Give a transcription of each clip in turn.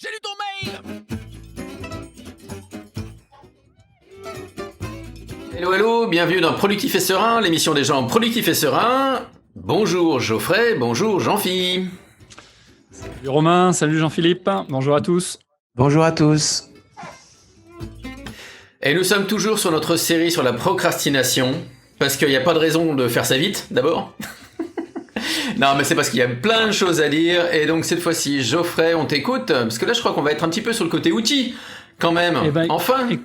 J'ai lu ton mail! Hello, hello, bienvenue dans Productif et Serein, l'émission des gens productifs et sereins. Bonjour Geoffrey, bonjour Jean-Philippe. Salut Romain, salut Jean-Philippe, bonjour à tous. Bonjour à tous. Et nous sommes toujours sur notre série sur la procrastination, parce qu'il n'y a pas de raison de faire ça vite, d'abord. Non, mais c'est parce qu'il y a plein de choses à dire, et donc cette fois-ci, Geoffrey, on t'écoute, parce que là je crois qu'on va être un petit peu sur le côté outils, quand même. Enfin il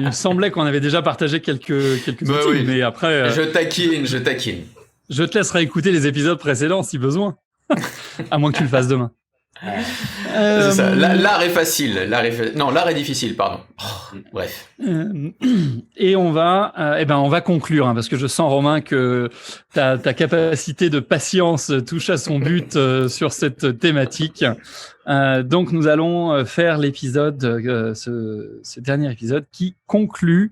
me semblait qu'on avait déjà partagé quelques outils, oui. Mais après... Je taquine. Je te laisserai écouter les épisodes précédents, si besoin. À moins que tu le fasses demain. C'est ça. L'art est facile. Non, l'art est difficile, pardon. Bref. Et on va conclure, parce que je sens, Romain, que ta capacité de patience touche à son but sur cette thématique. Donc, nous allons faire l'épisode, ce dernier épisode qui conclut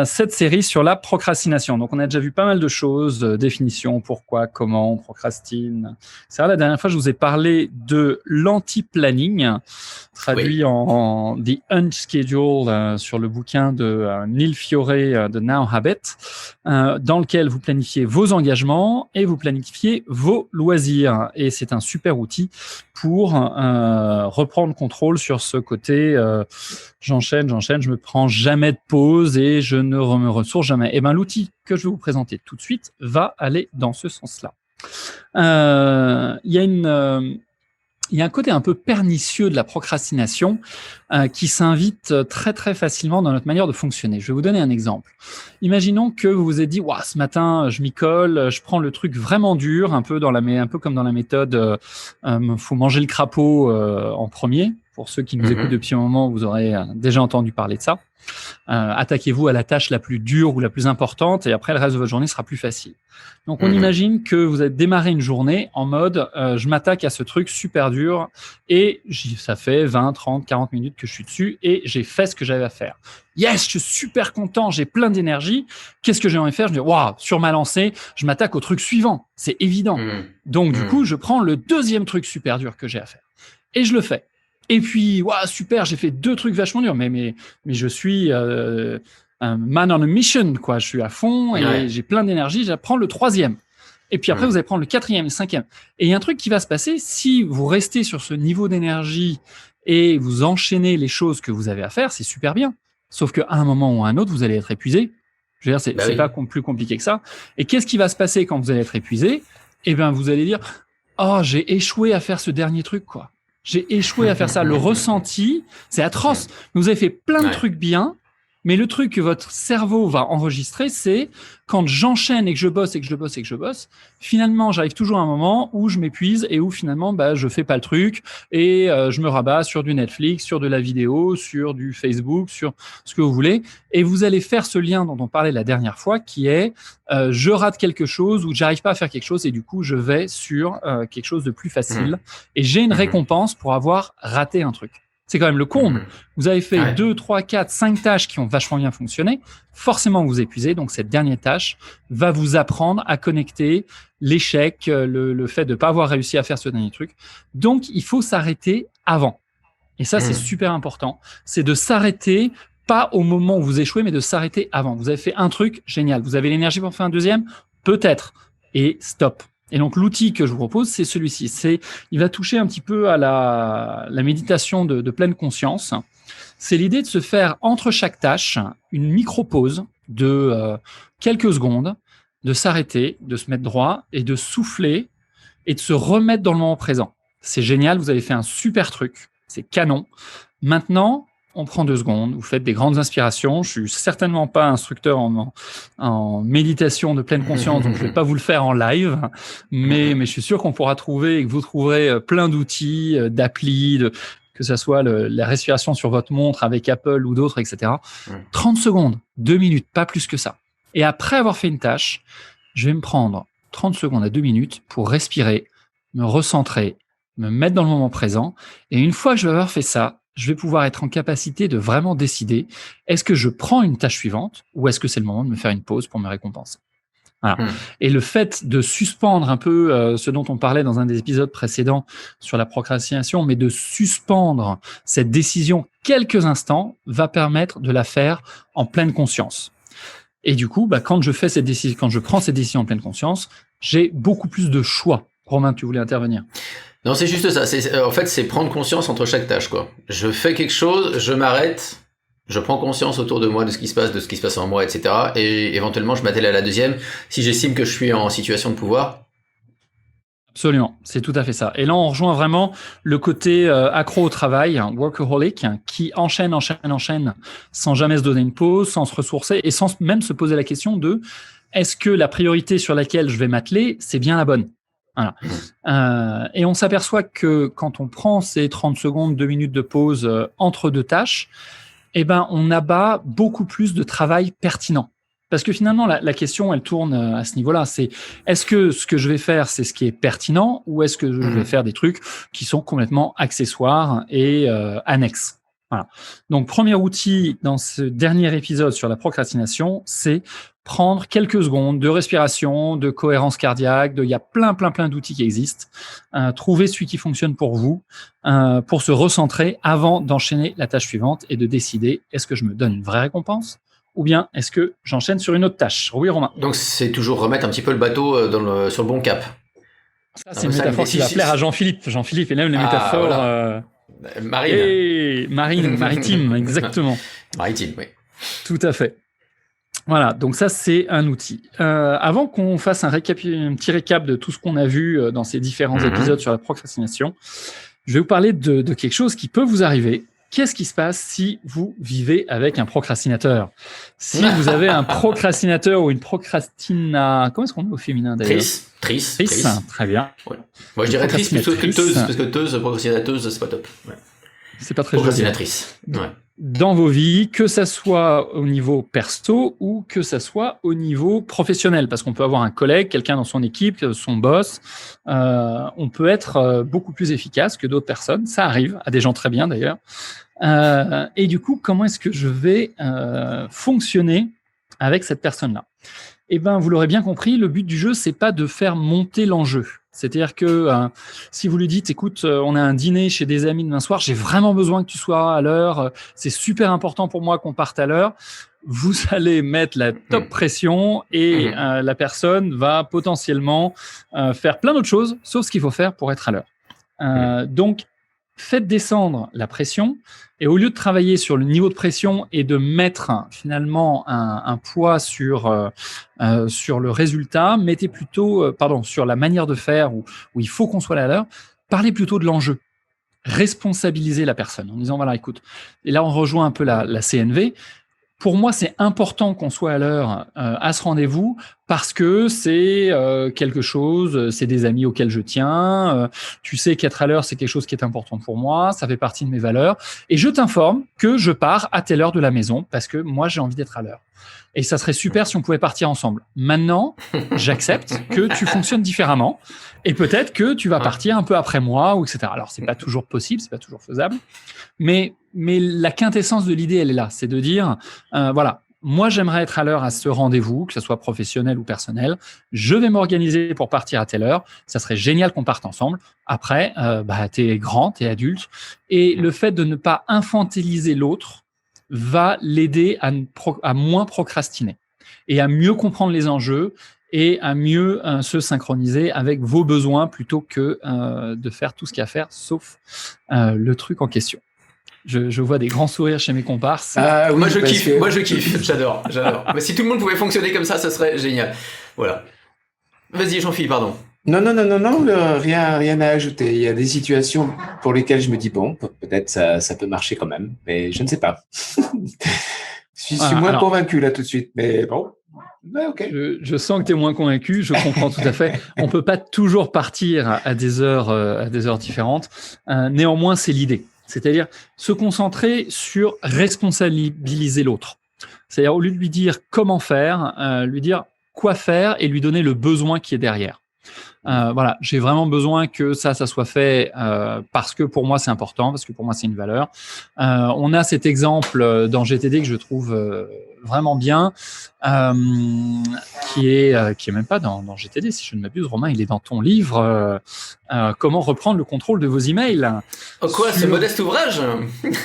cette série sur la procrastination. Donc, on a déjà vu pas mal de choses, définition, pourquoi, comment on procrastine. C'est vrai, la dernière fois, je vous ai parlé de l'anti-planning, traduit en The Unschedule sur le bouquin de Neil Fiore de Now Habit, dans lequel vous planifiez vos engagements et vous planifiez vos loisirs. Et c'est un super outil pour reprendre contrôle sur ce côté j'enchaîne, je me prends jamais de pause et je ne me ressource jamais. Et ben l'outil que je vais vous présenter tout de suite va aller dans ce sens-là. Il y a un côté un peu pernicieux de la procrastination qui s'invite très très facilement dans notre manière de fonctionner. Je vais vous donner un exemple. Imaginons que vous vous êtes dit « ce matin, je m'y colle, je prends le truc vraiment dur, un peu comme dans la méthode faut manger le crapaud en premier ». Pour ceux qui nous écoutent depuis un moment, vous aurez déjà entendu parler de ça. Attaquez-vous à la tâche la plus dure ou la plus importante et après, le reste de votre journée sera plus facile. Donc, on imagine que vous avez démarré une journée en mode je m'attaque à ce truc super dur et ça fait 20, 30, 40 minutes que je suis dessus et j'ai fait ce que j'avais à faire. Yes, je suis super content, j'ai plein d'énergie. Qu'est-ce que j'ai envie de faire? Je dis, sur ma lancée, je m'attaque au truc suivant. C'est évident. Donc, du coup, je prends le deuxième truc super dur que j'ai à faire et je le fais. Et puis, super, j'ai fait 2 trucs vachement durs, mais je suis un man on a mission, quoi. Je suis à fond et j'ai plein d'énergie. J'apprends le 3e. Et puis après, vous allez prendre le 4e, le 5e. Et il y a un truc qui va se passer si vous restez sur ce niveau d'énergie et vous enchaînez les choses que vous avez à faire, c'est super bien. Sauf qu'à un moment ou à un autre, vous allez être épuisé. Je veux dire, c'est pas plus compliqué que ça. Et qu'est-ce qui va se passer quand vous allez être épuisé? Eh bien, vous allez dire, j'ai échoué à faire ce dernier truc, quoi. J'ai échoué à faire ça. Le ressenti, c'est atroce. Vous avez fait plein de trucs bien, mais le truc que votre cerveau va enregistrer, c'est quand j'enchaîne et que je bosse, finalement, j'arrive toujours à un moment où je m'épuise et où finalement, je fais pas le truc et je me rabats sur du Netflix, sur de la vidéo, sur du Facebook, sur ce que vous voulez. Et vous allez faire ce lien dont on parlait la dernière fois, qui est je rate quelque chose ou j'arrive pas à faire quelque chose et du coup, je vais sur quelque chose de plus facile et j'ai une récompense pour avoir raté un truc. C'est quand même le comble. Vous avez fait 2, 3, 4, 5 tâches qui ont vachement bien fonctionné. Forcément, vous vous épuisez. Donc, cette dernière tâche va vous apprendre à connecter l'échec, le fait de ne pas avoir réussi à faire ce dernier truc. Donc, il faut s'arrêter avant. Et ça, c'est super important. C'est de s'arrêter, pas au moment où vous échouez, mais de s'arrêter avant. Vous avez fait un truc, génial. Vous avez l'énergie pour faire un deuxième? Peut-être. Et stop. Et donc, l'outil que je vous propose, c'est celui-ci. Il va toucher un petit peu à la méditation de pleine conscience. C'est l'idée de se faire, entre chaque tâche, une micro-pause de quelques secondes, de s'arrêter, de se mettre droit et de souffler et de se remettre dans le moment présent. C'est génial, vous avez fait un super truc. C'est canon. Maintenant, on prend 2 secondes, vous faites des grandes inspirations. Je suis certainement pas instructeur en méditation de pleine conscience, donc je vais pas vous le faire en live, mais je suis sûr qu'on pourra trouver et que vous trouverez plein d'outils, d'applis, que ça soit la respiration sur votre montre avec Apple ou d'autres, etc. 30 secondes, 2 minutes, pas plus que ça. Et après avoir fait une tâche, je vais me prendre 30 secondes à 2 minutes pour respirer, me recentrer, me mettre dans le moment présent. Et une fois que je vais avoir fait ça, je vais pouvoir être en capacité de vraiment décider, est-ce que je prends une tâche suivante ou est-ce que c'est le moment de me faire une pause pour me récompenser? Voilà. Et le fait de suspendre un peu ce dont on parlait dans un des épisodes précédents sur la procrastination, mais de suspendre cette décision quelques instants va permettre de la faire en pleine conscience. Et du coup, quand je prends cette décision en pleine conscience, j'ai beaucoup plus de choix. Romain, tu voulais intervenir? Non, c'est juste ça. En fait, c'est prendre conscience entre chaque tâche, quoi. Je fais quelque chose, je m'arrête, je prends conscience autour de moi de ce qui se passe en moi, etc. Et éventuellement, je m'attelle à la deuxième si j'estime que je suis en situation de pouvoir. Absolument, c'est tout à fait ça. Et là, on rejoint vraiment le côté accro au travail, workaholic, qui enchaîne sans jamais se donner une pause, sans se ressourcer et sans même se poser la question de est-ce que la priorité sur laquelle je vais m'atteler, c'est bien la bonne? Voilà. Et on s'aperçoit que quand on prend ces 30 secondes, 2 minutes de pause entre deux tâches, on abat beaucoup plus de travail pertinent. Parce que finalement, la question, elle tourne à ce niveau-là. C'est est-ce que ce que je vais faire, c'est ce qui est pertinent ou est-ce que je vais faire des trucs qui sont complètement accessoires et annexes? Voilà. Donc, premier outil dans ce dernier épisode sur la procrastination, c'est prendre quelques secondes de respiration, de cohérence cardiaque. Il y a plein d'outils qui existent. Trouver celui qui fonctionne pour vous pour se recentrer avant d'enchaîner la tâche suivante et de décider est-ce que je me donne une vraie récompense ou bien est-ce que j'enchaîne sur une autre tâche? Oui, Romain. Donc, c'est toujours remettre un petit peu le bateau sur le bon cap. Ça, c'est une métaphore qui va plaire à Jean-Philippe. Jean-Philippe, il aime les métaphores... Voilà. Maritime, exactement. Maritime, oui. Tout à fait. Voilà, donc ça, c'est un outil. Avant qu'on fasse un petit récap de tout ce qu'on a vu dans ces différents épisodes sur la procrastination, je vais vous parler de quelque chose qui peut vous arriver. Qu'est-ce qui se passe si vous vivez avec un procrastinateur? Si vous avez un procrastinateur ou une comment est-ce qu'on dit au féminin d'ailleurs? Trice. Très bien. Ouais. Moi, je dirais trice plutôt que teuse, parce que teuse, procrastinateuse, c'est pas top. Ouais. C'est pas très procrastinatrice. Ouais. Dans vos vies, que ça soit au niveau perso ou que ça soit au niveau professionnel, parce qu'on peut avoir un collègue, quelqu'un dans son équipe, son boss, on peut être beaucoup plus efficace que d'autres personnes. Ça arrive à des gens très bien d'ailleurs. Et du coup, comment est-ce que je vais fonctionner avec cette personne-là? Vous l'aurez bien compris, le but du jeu, c'est pas de faire monter l'enjeu. C'est-à-dire que si vous lui dites, écoute, on a un dîner chez des amis demain soir, j'ai vraiment besoin que tu sois à l'heure, c'est super important pour moi qu'on parte à l'heure, vous allez mettre la top pression et la personne va potentiellement faire plein d'autres choses, sauf ce qu'il faut faire pour être à l'heure. Donc, faites descendre la pression et au lieu de travailler sur le niveau de pression et de mettre finalement un poids sur le résultat, mettez plutôt, sur la manière de faire où il faut qu'on soit là à l'heure, parlez plutôt de l'enjeu. Responsabilisez la personne en disant, voilà, écoute, et là on rejoint un peu la CNV. Pour moi, c'est important qu'on soit à l'heure à ce rendez-vous parce que c'est quelque chose, c'est des amis auxquels je tiens. Tu sais qu'être à l'heure, c'est quelque chose qui est important pour moi. Ça fait partie de mes valeurs. Et je t'informe que je pars à telle heure de la maison parce que moi, j'ai envie d'être à l'heure. Et ça serait super si on pouvait partir ensemble. Maintenant, j'accepte que tu fonctionnes différemment et peut-être que tu vas partir un peu après moi, ou etc. Alors, c'est pas toujours possible, c'est pas toujours faisable. Mais la quintessence de l'idée, elle est là. C'est de dire, voilà, moi, j'aimerais être à l'heure à ce rendez-vous, que ce soit professionnel ou personnel. Je vais m'organiser pour partir à telle heure. Ça serait génial qu'on parte ensemble. Après, t'es grand, t'es adulte. Et le fait de ne pas infantiliser l'autre va l'aider à moins procrastiner et à mieux comprendre les enjeux et à mieux se synchroniser avec vos besoins plutôt que de faire tout ce qu'il y a à faire, sauf le truc en question. Je vois des grands sourires chez mes comparses. Oui, moi, je kiffe. J'adore. Mais si tout le monde pouvait fonctionner comme ça serait génial. Voilà. Vas-y, Jean-Philippe, pardon. Non, rien à ajouter. Il y a des situations pour lesquelles je me dis, bon, peut-être ça peut marcher quand même, mais je ne sais pas. Je suis moins convaincu là tout de suite, mais bon. Ouais, ok. Je sens que tu es moins convaincu, je comprends tout à fait. On peut pas toujours partir à des heures différentes. Néanmoins, c'est l'idée. C'est-à-dire se concentrer sur responsabiliser l'autre. C'est-à-dire au lieu de lui dire comment faire, lui dire quoi faire et lui donner le besoin qui est derrière. Voilà, j'ai vraiment besoin que ça soit fait parce que pour moi c'est important, parce que pour moi c'est une valeur. On a cet exemple dans GTD que je trouve vraiment bien, qui est même pas dans GTD, si je ne m'abuse, Romain, il est dans ton livre Comment reprendre le contrôle de vos emails. Oh quoi, ce modeste ouvrage,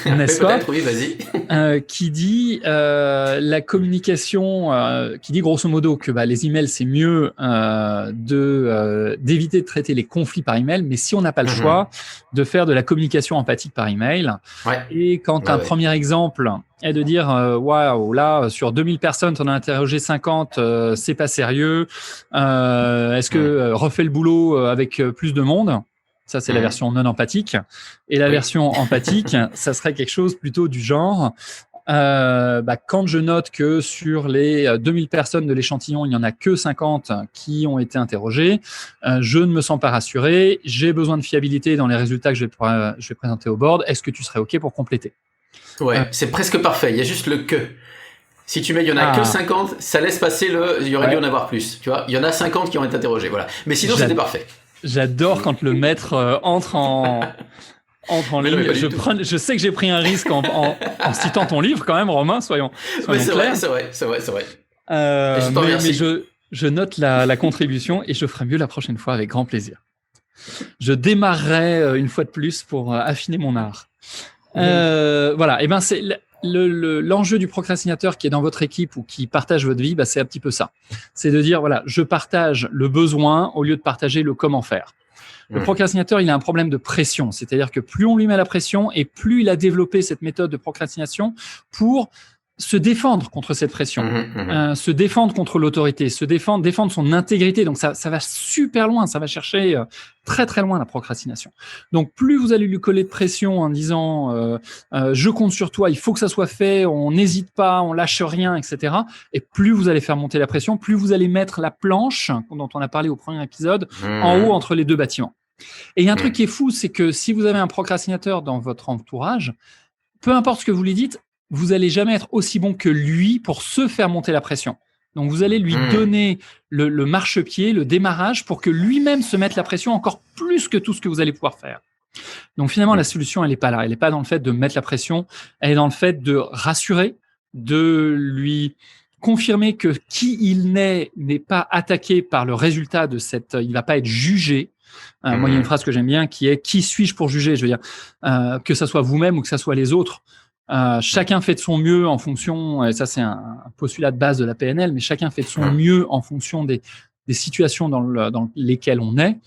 n'est-ce pas? Peut-être, oui, vas-y. Qui dit la communication, qui dit grosso modo que les emails c'est mieux d'éviter de traiter les conflits par email, mais si on n'a pas le choix, de faire de la communication empathique par email. Ouais. Et quand un premier exemple est de dire waouh, là sur 2000 personnes t'en as interrogé 50, c'est pas sérieux, est-ce que refais le boulot avec plus de monde. Ça, c'est la version non empathique. Et la version empathique, ça serait quelque chose plutôt du genre, quand je note que sur les 2000 personnes de l'échantillon, il n'y en a que 50 qui ont été interrogées, je ne me sens pas rassuré, j'ai besoin de fiabilité dans les résultats que je vais présenter au board. Est-ce que tu serais OK pour compléter? Ouais, c'est presque parfait. Il y a juste le que. Si tu mets, il y en a que 50, ça laisse passer il y aurait dû en avoir plus. Tu vois, il y en a 50 qui ont été interrogés. Voilà. Mais sinon, c'était parfait. J'adore quand le maître entre en ligne. Je sais que j'ai pris un risque en citant ton livre quand même, Romain, soyons clairs. C'est vrai. Mais je note la contribution et je ferai mieux la prochaine fois avec grand plaisir. Je démarrerai une fois de plus pour affiner mon art. Voilà, et c'est l'enjeu du procrastinateur qui est dans votre équipe ou qui partage votre vie, c'est un petit peu ça. C'est de dire, voilà, je partage le besoin au lieu de partager le comment faire. Le procrastinateur, il a un problème de pression. C'est-à-dire que plus on lui met la pression et plus il a développé cette méthode de procrastination pour se défendre contre cette pression, se défendre contre l'autorité, défendre son intégrité. Donc ça va super loin, ça va chercher très très loin la procrastination. Donc plus vous allez lui coller de pression en disant je compte sur toi, il faut que ça soit fait, on n'hésite pas, on lâche rien, etc. Et plus vous allez faire monter la pression, plus vous allez mettre la planche dont on a parlé au premier épisode en haut entre les deux bâtiments. Et il y a un truc qui est fou, c'est que si vous avez un procrastinateur dans votre entourage, peu importe ce que vous lui dites, vous allez jamais être aussi bon que lui pour se faire monter la pression. Donc, vous allez lui donner le marchepied, le démarrage pour que lui-même se mette la pression encore plus que tout ce que vous allez pouvoir faire. Donc, finalement, la solution, elle n'est pas là. Elle n'est pas dans le fait de mettre la pression. Elle est dans le fait de rassurer, de lui confirmer que qui il n'est pas attaqué par le résultat de il va pas être jugé. Moi, il y a une phrase que j'aime bien qui est « Qui suis-je pour juger ?» Je veux dire, que ça soit vous-même ou que ça soit les autres. Chacun fait de son mieux en fonction, et ça c'est un postulat de base de la PNL, mais chacun fait de son mieux en fonction des situations dans lesquelles on est.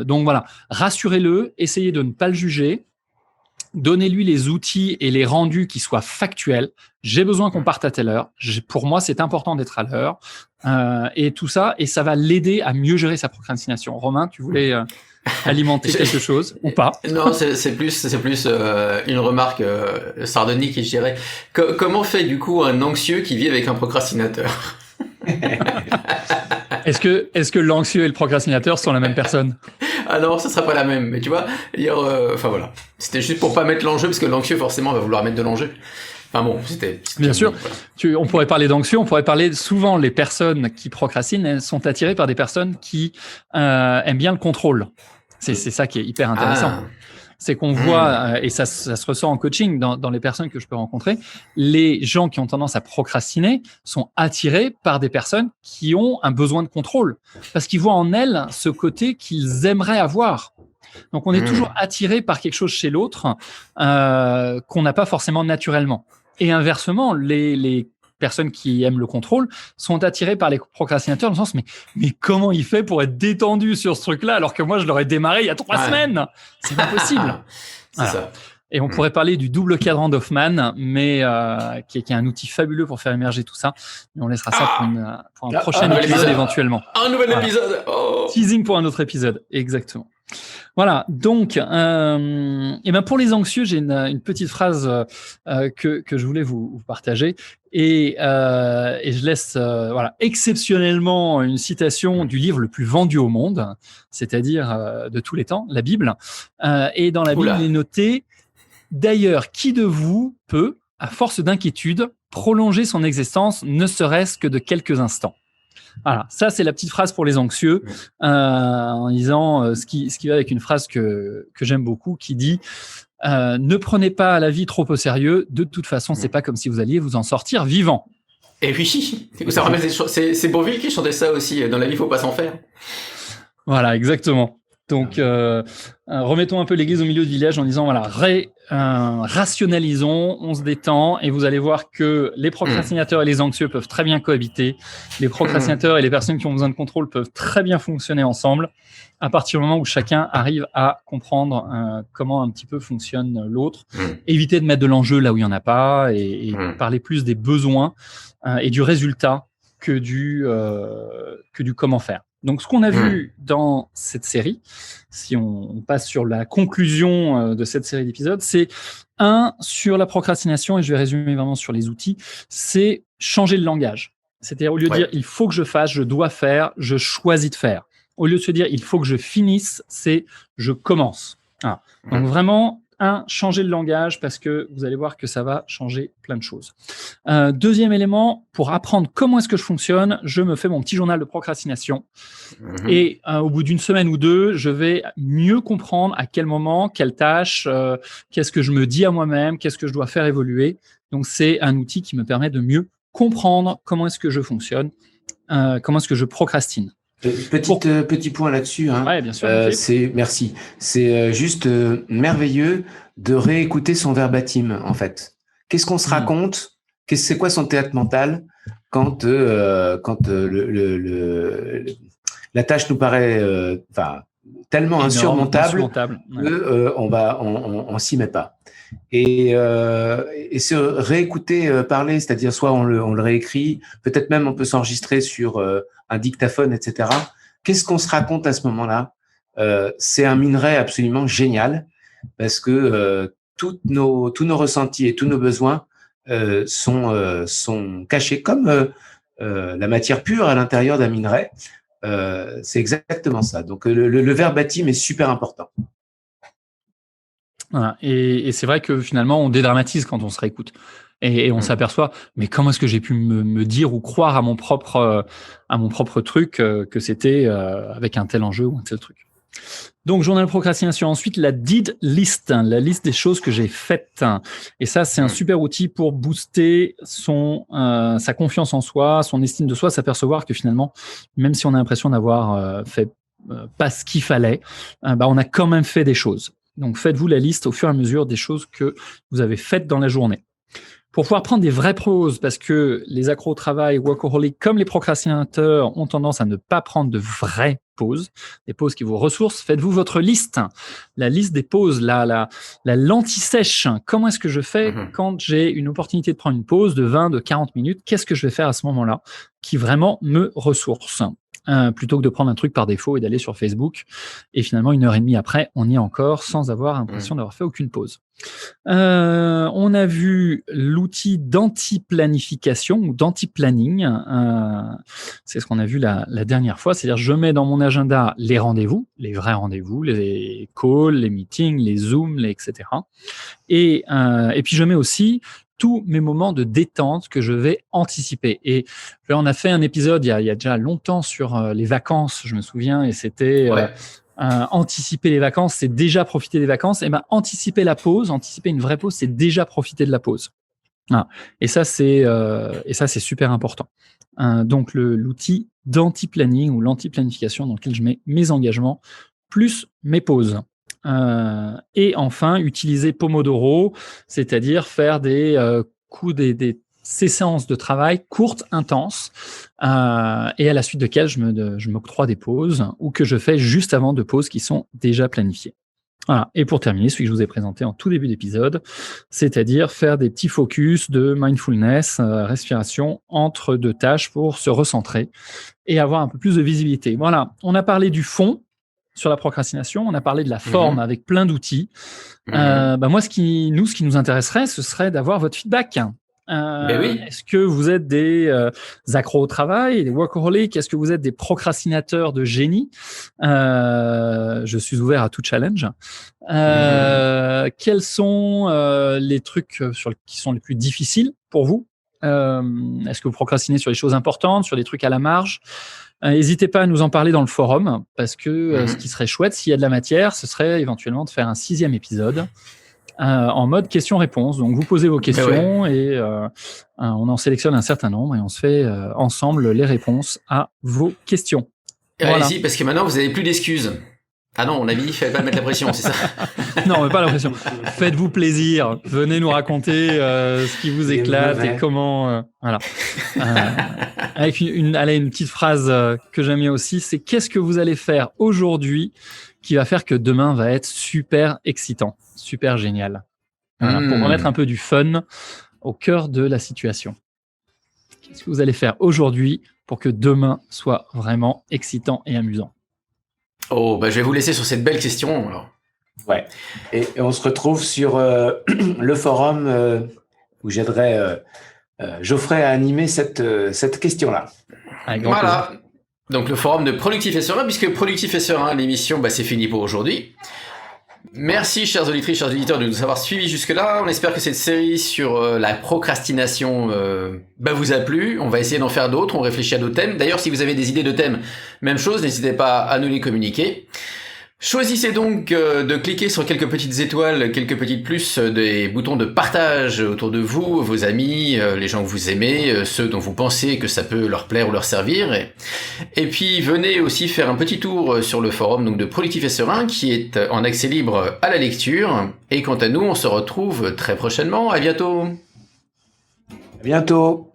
Donc voilà, rassurez-le, essayez de ne pas le juger, donnez-lui les outils et les rendus qui soient factuels. J'ai besoin qu'on parte à telle heure. Pour moi, c'est important d'être à l'heure. Et tout ça, et ça va l'aider à mieux gérer sa procrastination. Romain, tu voulais alimenter quelque chose ou pas? Non, c'est plus une remarque sardonique, je dirais. Comment fait du coup un anxieux qui vit avec un procrastinateur? Est-ce que l'anxieux et le procrastinateur sont la même personne? Ah non, ça sera pas la même. Mais tu vois, enfin voilà. C'était juste pour pas mettre l'enjeu, parce que l'anxieux forcément va vouloir mettre de l'enjeu. Enfin bon, c'était bien sûr. Voilà. On pourrait parler d'anxieux, on pourrait parler souvent les personnes qui procrastinent, elles sont attirées par des personnes qui aiment bien le contrôle. C'est ça qui est hyper intéressant. C'est qu'on voit, et ça se ressent en coaching dans les personnes que je peux rencontrer, les gens qui ont tendance à procrastiner sont attirés par des personnes qui ont un besoin de contrôle, parce qu'ils voient en elles ce côté qu'ils aimeraient avoir. Donc, on est toujours attiré par quelque chose chez l'autre qu'on n'a pas forcément naturellement. Et inversement, les personnes qui aiment le contrôle sont attirées par les procrastinateurs dans le sens mais comment il fait pour être détendu sur ce truc-là alors que moi je l'aurais démarré il y a 3 semaines? C'est pas possible. C'est ça. Et on pourrait parler du double cadran d'Hoffman, mais qui est un outil fabuleux pour faire émerger tout ça. Mais on laissera ça pour un prochain épisode éventuellement. Un nouvel épisode. Teasing pour un autre épisode, exactement. Voilà, donc, pour les anxieux, j'ai une petite phrase que je voulais vous partager, et je laisse exceptionnellement une citation du livre le plus vendu au monde, c'est-à-dire de tous les temps, la Bible. Et dans la Bible, il est noté « D'ailleurs, qui de vous peut, à force d'inquiétude, prolonger son existence, ne serait-ce que de quelques instants ?» Voilà, ça c'est la petite phrase pour les anxieux, en disant ce qui va avec une phrase que j'aime beaucoup, qui dit ne prenez pas la vie trop au sérieux. De toute façon, c'est pas comme si vous alliez vous en sortir vivant. Et oui, ça rappelle, c'est Bourvil qui chantait ça aussi. Dans la vie, faut pas s'en faire. Voilà, exactement. Donc, remettons un peu l'église au milieu du village en disant voilà, rationalisons, on se détend, et vous allez voir que les procrastinateurs et les anxieux peuvent très bien cohabiter. Les procrastinateurs et les personnes qui ont besoin de contrôle peuvent très bien fonctionner ensemble, à partir du moment où chacun arrive à comprendre comment un petit peu fonctionne l'autre. Éviter de mettre de l'enjeu là où il y en a pas, et parler plus des besoins et du résultat que du comment faire. Donc, ce qu'on a vu dans cette série, si on passe sur la conclusion de cette série d'épisodes, c'est sur la procrastination, et je vais résumer vraiment sur les outils, c'est changer le langage. C'est-à-dire, au lieu de dire il faut que je fasse, je dois faire, je choisis de faire. Au lieu de se dire il faut que je finisse, c'est je commence. Ah. Donc, vraiment, changer le langage, parce que vous allez voir que ça va changer plein de choses. Deuxième élément, pour apprendre comment est-ce que je fonctionne, je me fais mon petit journal de procrastination. Et au bout d'une semaine ou deux, je vais mieux comprendre à quel moment, quelle tâche, qu'est-ce que je me dis à moi-même, qu'est-ce que je dois faire évoluer. Donc, c'est un outil qui me permet de mieux comprendre comment est-ce que je fonctionne, comment est-ce que je procrastine. Petit point là-dessus. Ouais, bien sûr. Merci. C'est juste merveilleux de réécouter son verbatim, en fait. Qu'est-ce qu'on se raconte? C'est quoi son théâtre mental quand la tâche nous paraît tellement insurmontable que on s'y met pas. Et se réécouter parler, c'est-à-dire soit on le réécrit, peut-être même on peut s'enregistrer sur un dictaphone, etc. Qu'est-ce qu'on se raconte à ce moment-là? C'est un minerai absolument génial, parce que tous nos ressentis et tous nos besoins sont cachés comme la matière pure à l'intérieur d'un minerai. C'est exactement ça. Donc le verbatim est super important. Voilà. Et c'est vrai que finalement, on dédramatise quand on se réécoute. Et on s'aperçoit, mais comment est-ce que j'ai pu me dire ou croire à mon propre truc que c'était avec un tel enjeu ou un tel truc. Donc, journal de procrastination. Ensuite, la did list, la liste des choses que j'ai faites. Et ça, c'est un super outil pour booster sa confiance en soi, son estime de soi, s'apercevoir que finalement, même si on a l'impression d'avoir fait pas ce qu'il fallait, on a quand même fait des choses. Donc, faites-vous la liste au fur et à mesure des choses que vous avez faites dans la journée. Pour pouvoir prendre des vraies pauses, parce que les accros au travail, workaholics, comme les procrastinateurs, ont tendance à ne pas prendre de vraies pauses, des pauses qui vous ressourcent, faites-vous votre liste. La liste des pauses, la lentille-sèche. Comment est-ce que je fais quand j'ai une opportunité de prendre une pause de 20, de 40 minutes? Qu'est-ce que je vais faire à ce moment-là qui vraiment me ressource? Plutôt que de prendre un truc par défaut et d'aller sur Facebook. Et finalement, 1h30 après, on y est encore sans avoir l'impression d'avoir fait aucune pause. On a vu l'outil d'anti-planification ou d'anti-planning. C'est ce qu'on a vu la dernière fois. C'est-à-dire, je mets dans mon agenda les rendez-vous, les vrais rendez-vous, les calls, les meetings, les zooms, etc. Et puis, je mets aussi tous mes moments de détente que je vais anticiper. Et là, on a fait un épisode il y a déjà longtemps sur les vacances, je me souviens, et c'était anticiper les vacances, c'est déjà profiter des vacances. Et anticiper la pause, anticiper une vraie pause, c'est déjà profiter de la pause. Et ça, c'est super important. Donc, l'outil d'anti-planning ou l'anti-planification dans lequel je mets mes engagements plus mes pauses. Et enfin, utiliser Pomodoro, c'est-à-dire faire des séances de travail courtes, intenses, et à la suite desquelles je m'octroie des pauses ou que je fais juste avant de pauses qui sont déjà planifiées. Voilà. Et pour terminer, celui que je vous ai présenté en tout début d'épisode, c'est-à-dire faire des petits focus de mindfulness, respiration entre deux tâches pour se recentrer et avoir un peu plus de visibilité. Voilà, on a parlé du fond sur la procrastination, on a parlé de la forme avec plein d'outils. Moi, ce qui nous intéresserait, ce serait d'avoir votre feedback. Est-ce que vous êtes des accros au travail, des workaholics? Est-ce que vous êtes des procrastinateurs de génie? Je suis ouvert à tout challenge. Quels sont les trucs qui sont les plus difficiles pour vous? Est-ce que vous procrastinez sur les choses importantes, sur des trucs à la marge? N'hésitez pas à nous en parler dans le forum, parce que ce qui serait chouette, s'il y a de la matière, ce serait éventuellement de faire un 6e épisode en mode questions-réponses. Donc, vous posez vos questions et on en sélectionne un certain nombre et on se fait ensemble les réponses à vos questions. Voilà. Allez-y, parce que maintenant, vous n'avez plus d'excuses. Ah non, on a dit, il fallait pas mettre la pression, c'est ça? Non, mais pas la pression. Faites-vous plaisir. Venez nous raconter ce qui vous éclate et comment. Voilà. Avec une petite phrase que j'aime bien aussi, c'est qu'est-ce que vous allez faire aujourd'hui qui va faire que demain va être super excitant, super génial. Voilà, pour remettre un peu du fun au cœur de la situation. Qu'est-ce que vous allez faire aujourd'hui pour que demain soit vraiment excitant et amusant? Oh, bah je vais vous laisser sur cette belle question. Alors. Ouais. Et on se retrouve sur le forum où j'aiderai Geoffrey à animer cette question-là. Voilà. Donc le forum de Productif et Serein, puisque Productif et Serein, l'émission, c'est fini pour aujourd'hui. Merci, chers auditrices, chers auditeurs, de nous avoir suivis jusque-là. On espère que cette série sur la procrastination vous a plu. On va essayer d'en faire d'autres. On réfléchit à d'autres thèmes. D'ailleurs, si vous avez des idées de thèmes, même chose, n'hésitez pas à nous les communiquer. Choisissez donc de cliquer sur quelques petites étoiles, quelques petites plus, des boutons de partage autour de vous, vos amis, les gens que vous aimez, ceux dont vous pensez que ça peut leur plaire ou leur servir. Et puis venez aussi faire un petit tour sur le forum donc de Productif et Serein qui est en accès libre à la lecture. Et quant à nous, on se retrouve très prochainement. À bientôt. À bientôt.